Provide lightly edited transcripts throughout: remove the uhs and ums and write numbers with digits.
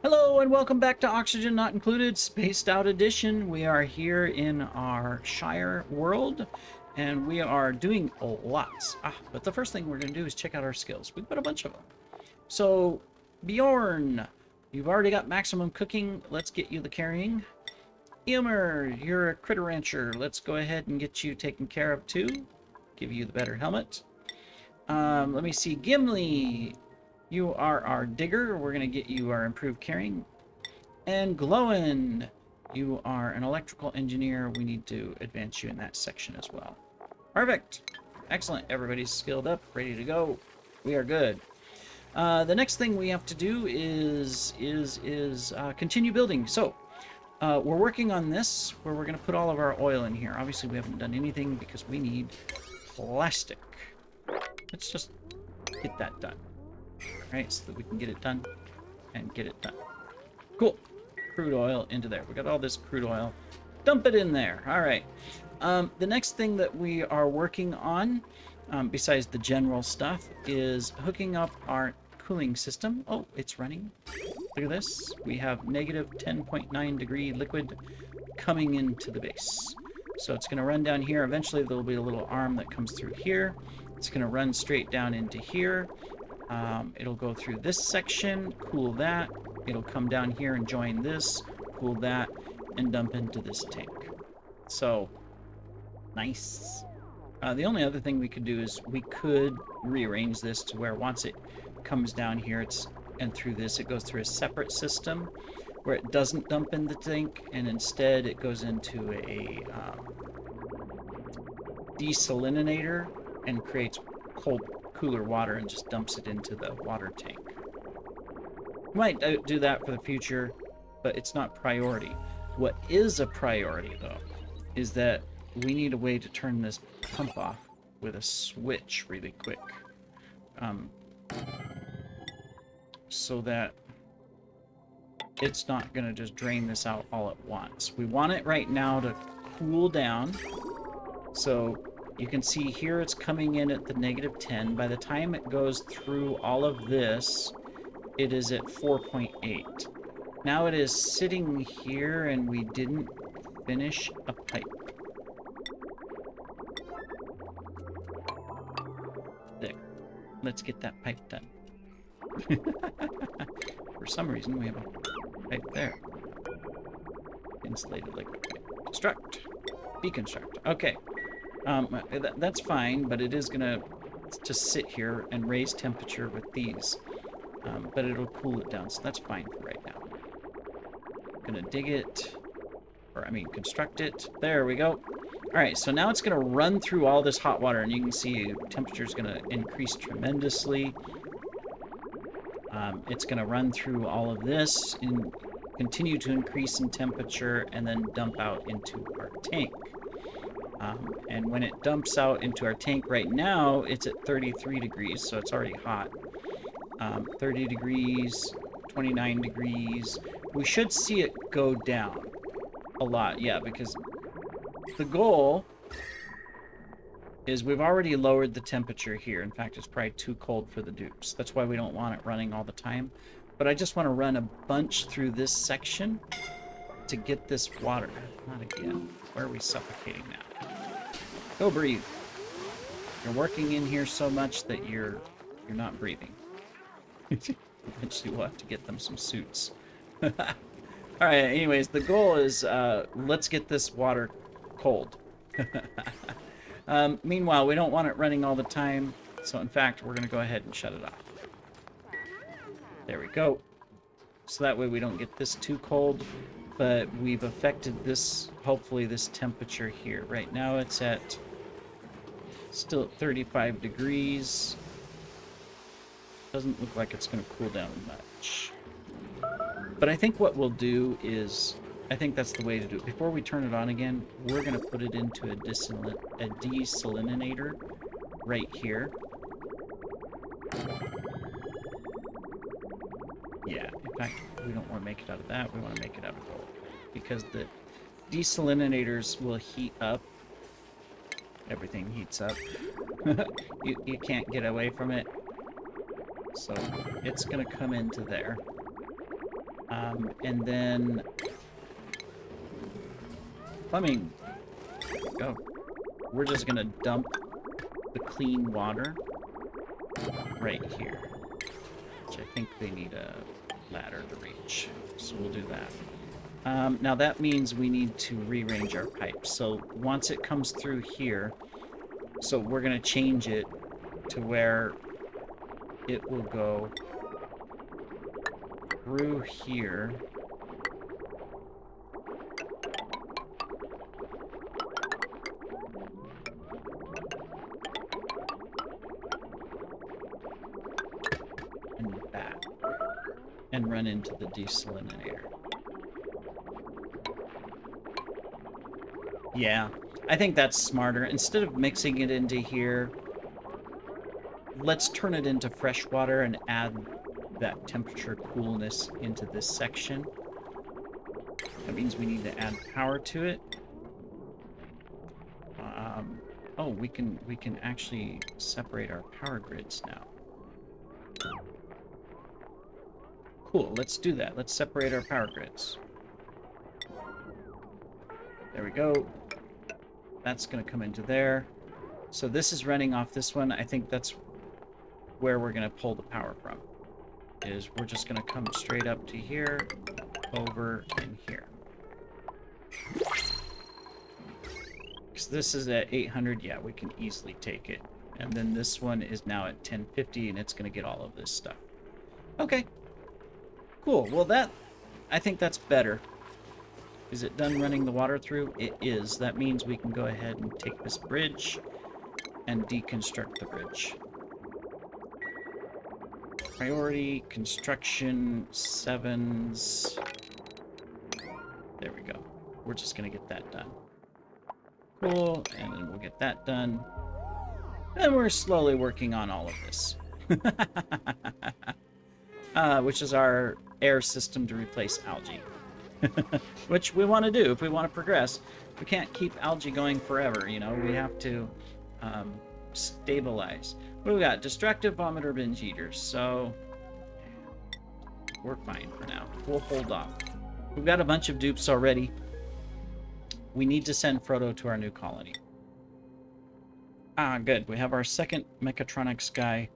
Hello and welcome back to Oxygen Not Included, Spaced Out Edition. We are here in our Shire world, and we are doing lots. But the first thing we're going to do is check out our skills. We've got a bunch of them. So, Bjorn, you've already got maximum cooking. Let's get you the carrying. Eomer, you're a critter rancher. Let's go ahead and get you taken care of too. Give you the better helmet. Let me see. Gimli, you are our digger. We're going to get you our improved carrying. And Glowin, you are an electrical engineer. We need to advance you in that section as well. Perfect. Excellent. Everybody's skilled up, ready to go. We are good. The next thing we have to do is continue building. So, we're working on this, where we're going to put all of our oil in here. Obviously, we haven't done anything because we need plastic. Let's just get that done. Right, so that we can get it done and get it done. Cool. Crude oil into there. We got all this crude oil. Dump it in there. All right. The next thing that we are working on, besides the general stuff, is hooking up our cooling system. Oh, it's running. Look at this. We have negative 10.9 degree liquid coming into the base. So it's going to run down here. Eventually, there will be a little arm that comes through here. It's going to run straight down into here. It'll go through this section, cool that. It'll come down here and join this, cool that, and dump into this tank. So, nice. The only other thing we could do is we could rearrange this to where once it comes down here, and through this, it goes through a separate system where it doesn't dump in the tank, and instead it goes into a desalinator and creates cooler water and just dumps it into the water tank. We might do that for the future, but it's not priority. What is a priority, though, is that we need a way to turn this pump off with a switch really quick. So that it's not going to just drain this out all at once. We want it right now to cool down. So you can see here it's coming in at the negative 10. By the time it goes through all of this, it is at 4.8. Now it is sitting here and we didn't finish a pipe. There. Let's get that pipe done. For some reason we have a pipe there. Insulated liquid pipe. Construct. Deconstruct. Okay. That's fine, but it is going to just sit here and raise temperature with these. But it'll cool it down, so that's fine for right now. Gonna dig it, or I mean construct it. There we go. Alright, so now it's going to run through all this hot water, and you can see temperature is going to increase tremendously. It's going to run through all of this and continue to increase in temperature and then dump out into our tank. And when it dumps out into our tank right now, it's at 33 degrees, so it's already hot. 30 degrees, 29 degrees. We should see it go down a lot, yeah, because the goal is we've already lowered the temperature here. In fact, it's probably too cold for the dupes. That's why we don't want it running all the time. But I just want to run a bunch through this section to get this water. Not again. Where are we suffocating now? Go breathe. You're working in here so much that you're not breathing. Eventually we'll have to get them some suits. Alright, anyways, the goal is let's get this water cold. Meanwhile, we don't want it running all the time, so in fact, we're going to go ahead and shut it off. There we go. So that way we don't get this too cold, but we've affected this, hopefully this temperature here. Right now it's at still at 35 degrees. Doesn't look like it's going to cool down much. But I think what we'll do is, I think that's the way to do it. Before we turn it on again, we're going to put it into a desalinator right here. Yeah, in fact, we don't want to make it out of that. We want to make it out of gold. Because the desalinators will heat up. Everything heats up. You can't get away from it. So it's going to come into there. And then plumbing. Go. We're just gonna dump the clean water right here, which I think they need a ladder to reach. So we'll do that. Now that means we need to rearrange our pipes. So once it comes through here, so we're gonna change it to where it will go through here. And back. And run into the desalinator. Yeah, I think that's smarter. Instead of mixing it into here, let's turn it into fresh water and add that temperature coolness into this section. That means we need to add power to it. Oh, we can actually separate our power grids now. Cool, let's do that. Let's separate our power grids. There we go. That's going to come into there. So this is running off this one. I think that's where we're going to pull the power from. Is we're just going to come straight up to here, over, and here. Because this is at 800. Yeah, we can easily take it. And then this one is now at 1050, and it's going to get all of this stuff. Okay. Cool. Well, I think that's better. Is it done running the water through? It is. That means we can go ahead and take this bridge and deconstruct the bridge. Priority, construction, 7s. There we go. We're just going to get that done. Cool. And then we'll get that done. And we're slowly working on all of this. Which is our air system to replace algae. Which we want to do if we want to progress. We can't keep algae going forever, you know. We have to stabilize. What do we got? Destructive vomiter binge eaters. So we're fine for now. We'll hold off. We've got a bunch of dupes already. We need to send Frodo to our new colony. Ah, good. We have our second mechatronics guy.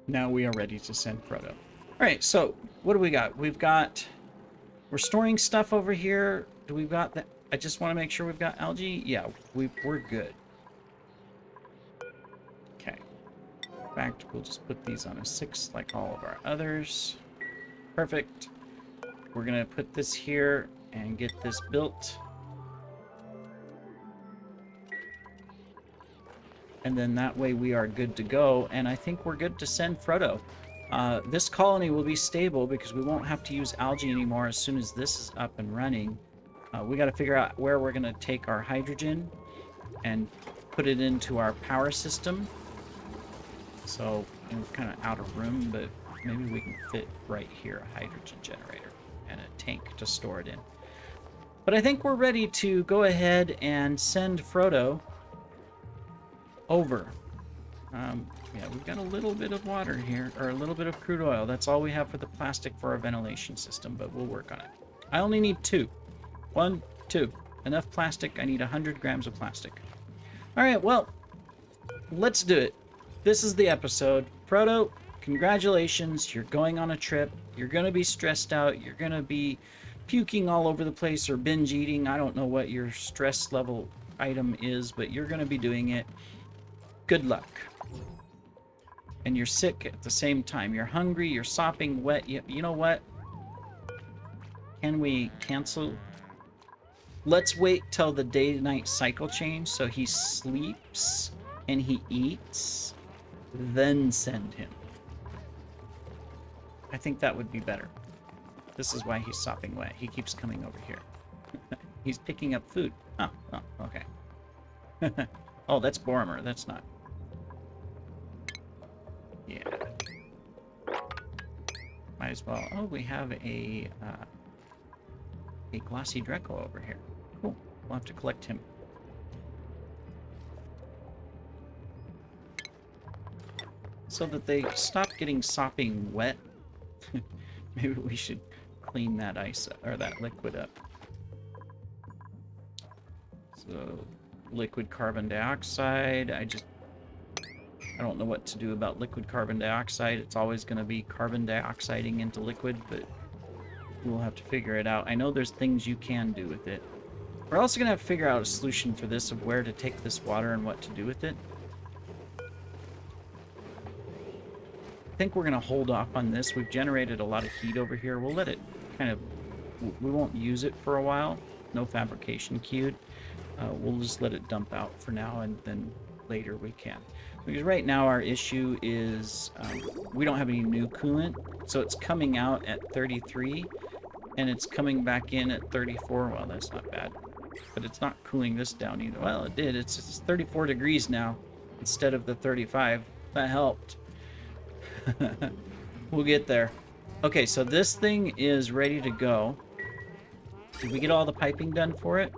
Now we are ready to send Frodo. All right, so what do we got? We're storing stuff over here. Do we got that? I just want to make sure we've got algae. Yeah, we're good. Okay. In fact, we'll just put these on a 6 like all of our others. Perfect. We're going to put this here and get this built. And then that way we are good to go. And I think we're good to send Frodo. This colony will be stable because we won't have to use algae anymore as soon as this is up and running. We got to figure out where we're going to take our hydrogen and put it into our power system. So, we're kind of out of room, but maybe we can fit right here a hydrogen generator and a tank to store it in. But I think we're ready to go ahead and send Frodo over. Yeah, we've got a little bit of water here, or a little bit of crude oil. That's all we have for the plastic for our ventilation system, but we'll work on it. I only need 2. 1, 2. Enough plastic. I need 100 grams of plastic. All right, well, let's do it. This is the episode. Frodo, congratulations. You're going on a trip. You're going to be stressed out. You're going to be puking all over the place or binge eating. I don't know what your stress level item is, but you're going to be doing it. Good luck. And you're sick at the same time. You're hungry, you're sopping wet. You know what? Can we cancel? Let's wait till the day-to-night cycle change so he sleeps and he eats, then send him. I think that would be better. This is why he's sopping wet. He keeps coming over here. He's picking up food. Oh, okay. Oh, that's Boromir. That's not. Yeah. Might as well. Oh, we have a glossy Dreco over here. Cool. We'll have to collect him. So that they stop getting sopping wet. Maybe we should clean that ice or that liquid up. So, liquid carbon dioxide. I don't know what to do about liquid carbon dioxide. It's always going to be carbon dioxiding into liquid, but we'll have to figure it out. I know there's things you can do with it. We're also going to have to figure out a solution for this of where to take this water and what to do with it. I think we're going to hold off on this. We've generated a lot of heat over here. We'll let it kind of... We won't use it for a while. No fabrication queued. We'll just let it dump out for now, and then later we can. Because right now our issue is we don't have any new coolant, so it's coming out at 33, and it's coming back in at 34. Well, that's not bad. But it's not cooling this down either. Well, it did. It's 34 degrees now instead of the 35. That helped. We'll get there. Okay, so this thing is ready to go. Did we get all the piping done for it?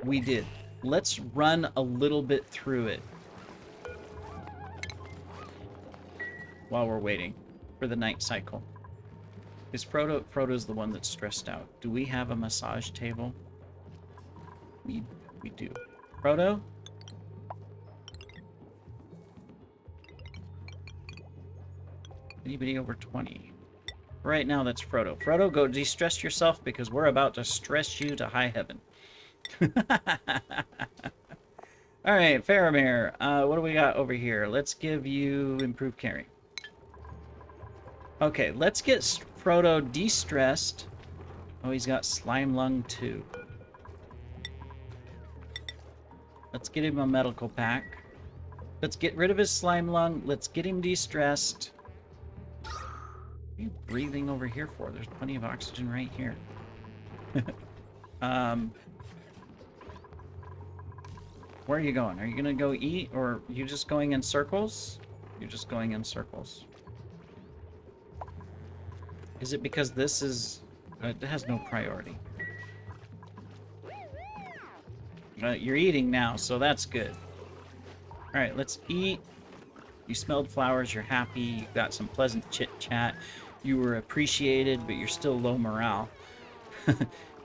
We did. Let's run a little bit through it while we're waiting for the night cycle. Is Frodo's the one that's stressed out. Do we have a massage table? We do. Frodo? Anybody over 20? Right now, that's Frodo. Frodo, go de-stress yourself because we're about to stress you to high heaven. Alright, Faramir. What do we got over here? Let's give you improved carry. Okay, let's get Frodo de-stressed. Oh, he's got slime lung too. Let's get him a medical pack. Let's get rid of his slime lung. Let's get him de-stressed. What are you breathing over here for? There's plenty of oxygen right here. Where are you going? Are you going to go eat, or are you just going in circles? You're just going in circles. Is it because this is... it has no priority. You're eating now, so that's good. Alright, let's eat. You smelled flowers, you're happy, you got some pleasant chit-chat. You were appreciated, but you're still low morale.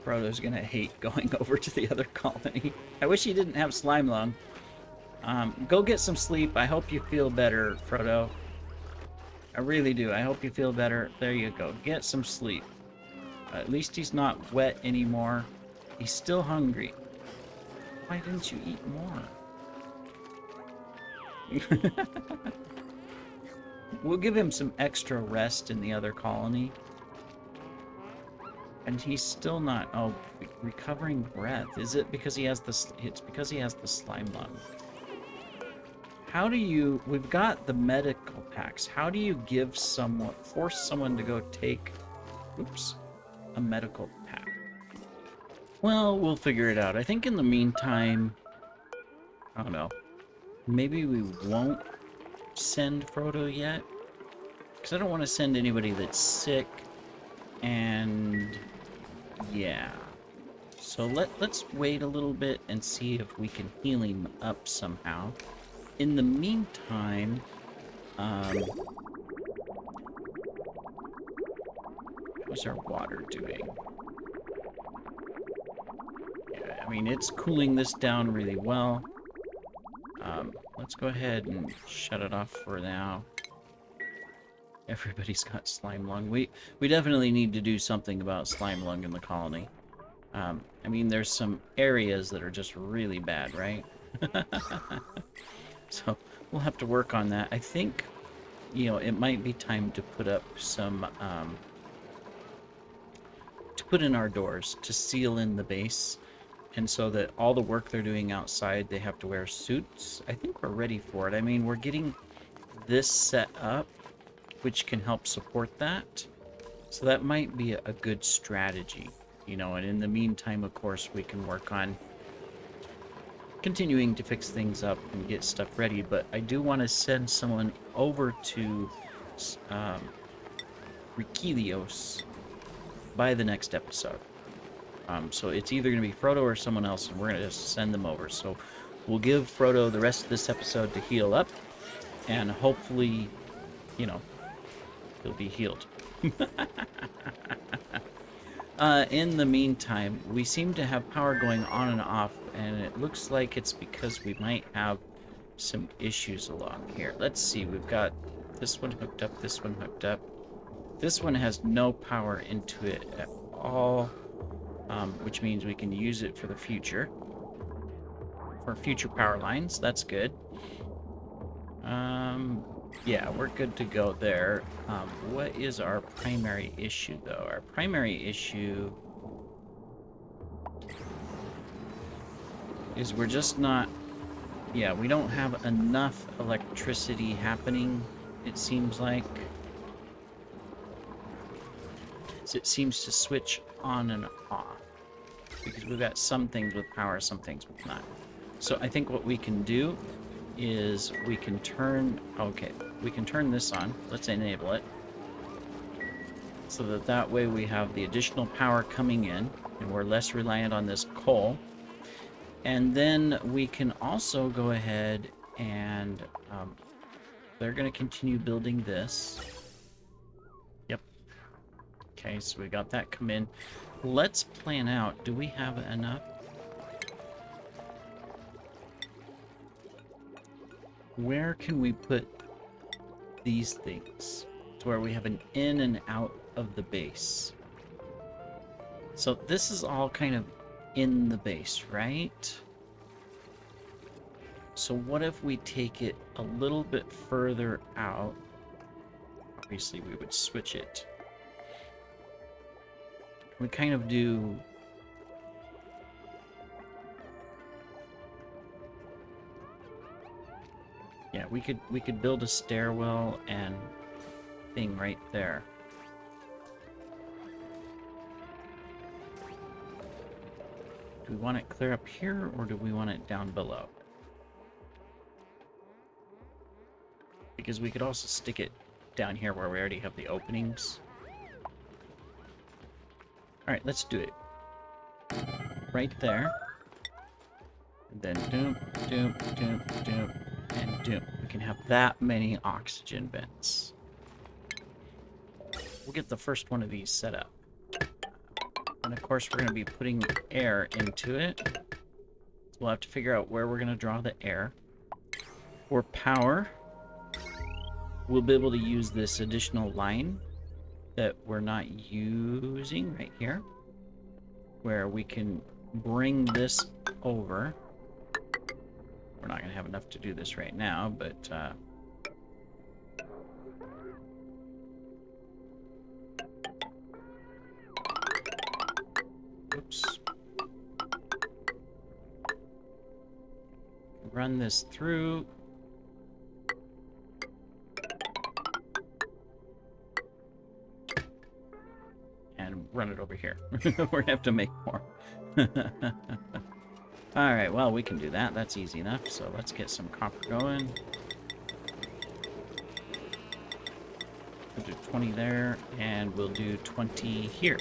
Frodo's gonna hate going over to the other colony. I wish he didn't have slime lung. Go get some sleep. I hope you feel better, Frodo. I really do. I hope you feel better. There you go. Get some sleep. At least he's not wet anymore. He's still hungry. Why didn't you eat more? We'll give him some extra rest in the other colony. And he's still not... Oh, recovering breath. Is it because he has the... It's because he has the slime lung. How do you... We've got the medical packs. How do you give someone... Force someone to go take... Oops. A medical pack. Well, we'll figure it out. I think in the meantime... I don't know. Maybe we won't send Frodo yet. Because I don't want to send anybody that's sick. And... yeah. So let's wait a little bit and see if we can heal him up somehow. In the meantime, what's our water doing? Yeah, I mean, it's cooling this down really well. Let's go ahead and shut it off for now. Everybody's got slime lung. We definitely need to do something about slime lung in the colony. I mean, there's some areas that are just really bad, right? So we'll have to work on that. I think, you know, it might be time to put up some, to put in our doors to seal in the base. And so that all the work they're doing outside, they have to wear suits. I think we're ready for it. I mean, we're getting this set up, which can help support that. So that might be a good strategy, you know, and in the meantime, of course, we can work on continuing to fix things up and get stuff ready. But I do want to send someone over to Rikilios by the next episode. So it's either going to be Frodo or someone else, and we're going to just send them over. So we'll give Frodo the rest of this episode to heal up, and hopefully, you know, He'll be healed. In the meantime, we seem to have power going on and off, and it looks like it's because we might have some issues along here. Let's see, we've got this one hooked up, this one hooked up. This one has no power into it at all, which means we can use it for the future. For future power lines, that's good. Yeah, we're good to go there. What is our primary issue, though? Our primary issue is we're just not... Yeah, we don't have enough electricity happening, it seems like. So it seems to switch on and off. Because we've got some things with power, some things with not. So I think what we can do is we can turn... Okay, we can turn this on. Let's enable it. So that way we have the additional power coming in, and we're less reliant on this coal. And then we can also go ahead and... they're going to continue building this. Yep. Okay, so we got that come in. Let's plan out. Do we have enough? Where can we put these things to where we have an in and out of the base? So this is all kind of in the base, right? So what if we take it a little bit further out? Obviously we would switch it. We kind of do... Yeah, we could build a stairwell and thing right there. Do we want it clear up here, or do we want it down below? Because we could also stick it down here where we already have the openings. Alright, let's do it. Right there. And then doom, doom, doom, doom, and doom. We can have that many oxygen vents. We'll get the first one of these set up. And of course we're going to be putting air into it. So we'll have to figure out where we're going to draw the air. For power, we'll be able to use this additional line that we're not using right here, where we can bring this over. We're not going to have enough to do this right now, but oops. Run this through. And run it over here. We're going to have to make more. Alright, well, we can do that. That's easy enough. So let's get some copper going. We'll do 20 there, and we'll do 20 here.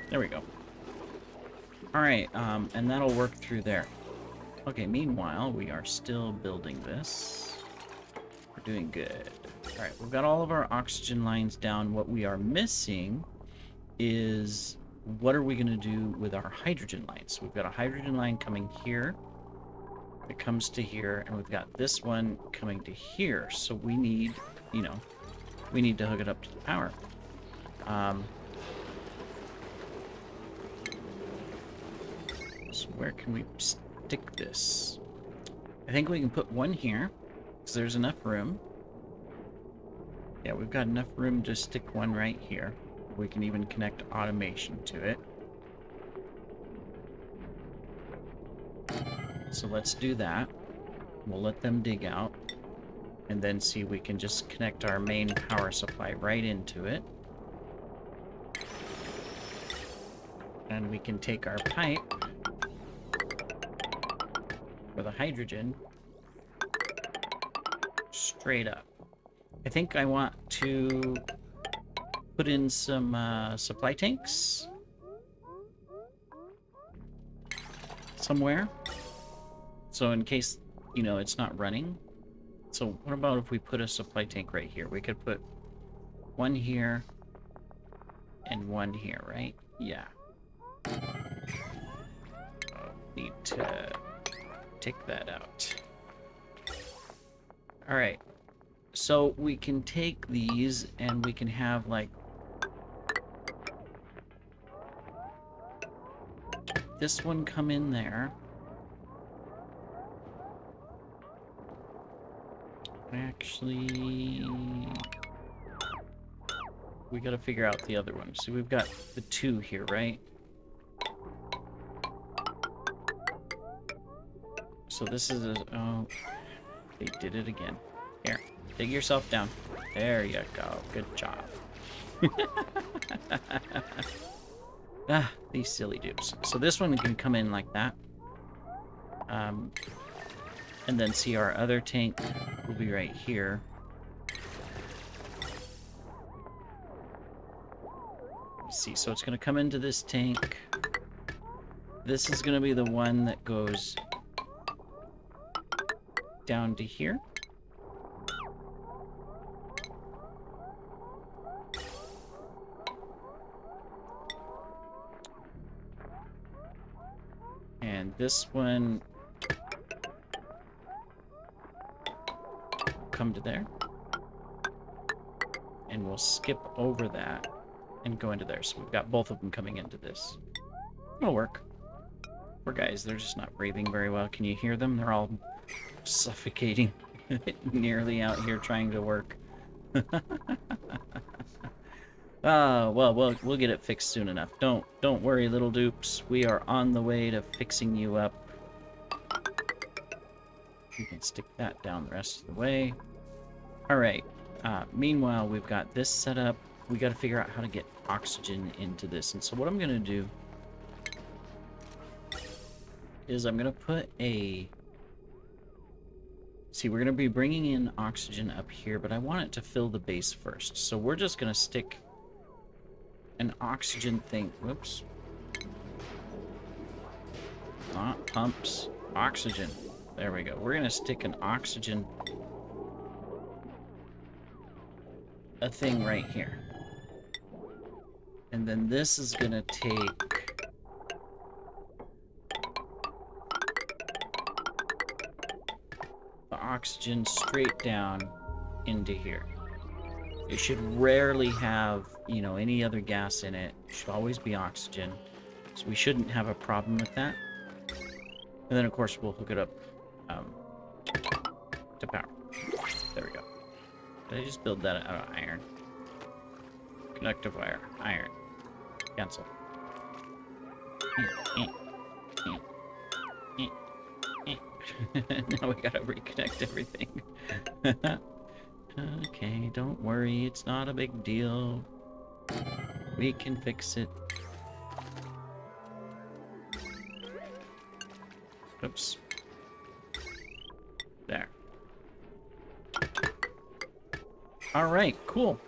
There we go. Alright, and that'll work through there. Okay, meanwhile, we are still building this. We're doing good. Alright, we've got all of our oxygen lines down. What we are missing is what are we going to do with our hydrogen lines? So we've got a hydrogen line coming here. It comes to here, and we've got this one coming to here. So we need, you know, we need to hook it up to the power. So where can we stick this? I think we can put one here, because there's enough room. Yeah, we've got enough room to stick one right here. We can even connect automation to it. So let's do that. We'll let them dig out. And then see if we can just connect our main power supply right into it. And we can take our pipe for the hydrogen straight up. I think I want to put in some supply tanks somewhere. So in case, you know, it's not running. So what about if we put a supply tank right here? We could put one here and one here, right? Yeah. Need to take that out. All right. So we can take these and we can have like this one come in there. Actually, we gotta figure out the other one. So we've got the two here, right? So this is a... Oh, they did it again. Here, dig yourself down. There you go. Good job. Ah, these silly dupes. So this one can come in like that. And then see our other tank will be right here. Let's see, so it's going to come into this tank. This is going to be the one that goes down to here. And this one come to there. And we'll skip over that and go into there. So we've got both of them coming into this. It'll work. Poor guys, they're just not breathing very well. Can you hear them? They're all suffocating nearly out here trying to work. Well, we'll get it fixed soon enough. Don't worry, little dupes. We are on the way to fixing you up. You can stick that down the rest of the way. All right. Meanwhile, we've got this set up. We got to figure out how to get oxygen into this. And so what I'm going to do is I'm going to put a... See, we're going to be bringing in oxygen up here, but I want it to fill the base first. So we're just going to stick an oxygen thing. Whoops. Not pumps. Oxygen. There we go. We're going to stick an oxygen... a thing right here. And then this is going to take... the oxygen straight down into here. It should rarely have, you know, any other gas in it. It should always be oxygen. So we shouldn't have a problem with that. And then, of course, we'll hook it up to power. There we go. Did I just build that out of iron? Conductive wire. Iron. Cancel. Now we gotta reconnect everything. Okay, don't worry. It's not a big deal. We can fix it. Oops. There. Alright, cool.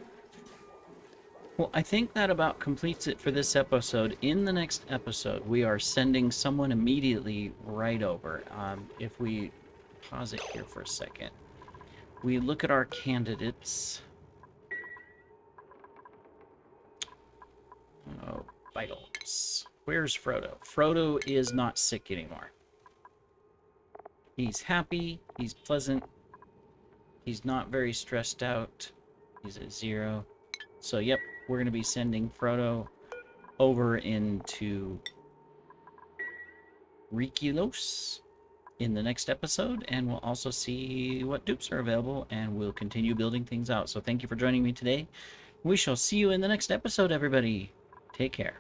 Well, I think that about completes it for this episode. In the next episode, we are sending someone immediately right over. If we pause it here for a second, we look at our candidates. Oh, vitals. Where's Frodo? Frodo is not sick anymore. He's happy. He's pleasant. He's not very stressed out. He's at 0. So, yep, we're going to be sending Frodo over into Rikilos in the next episode, and we'll also see what dupes are available, and we'll continue building things out. So thank you for joining me today. We shall see you in the next episode, everybody. Take care.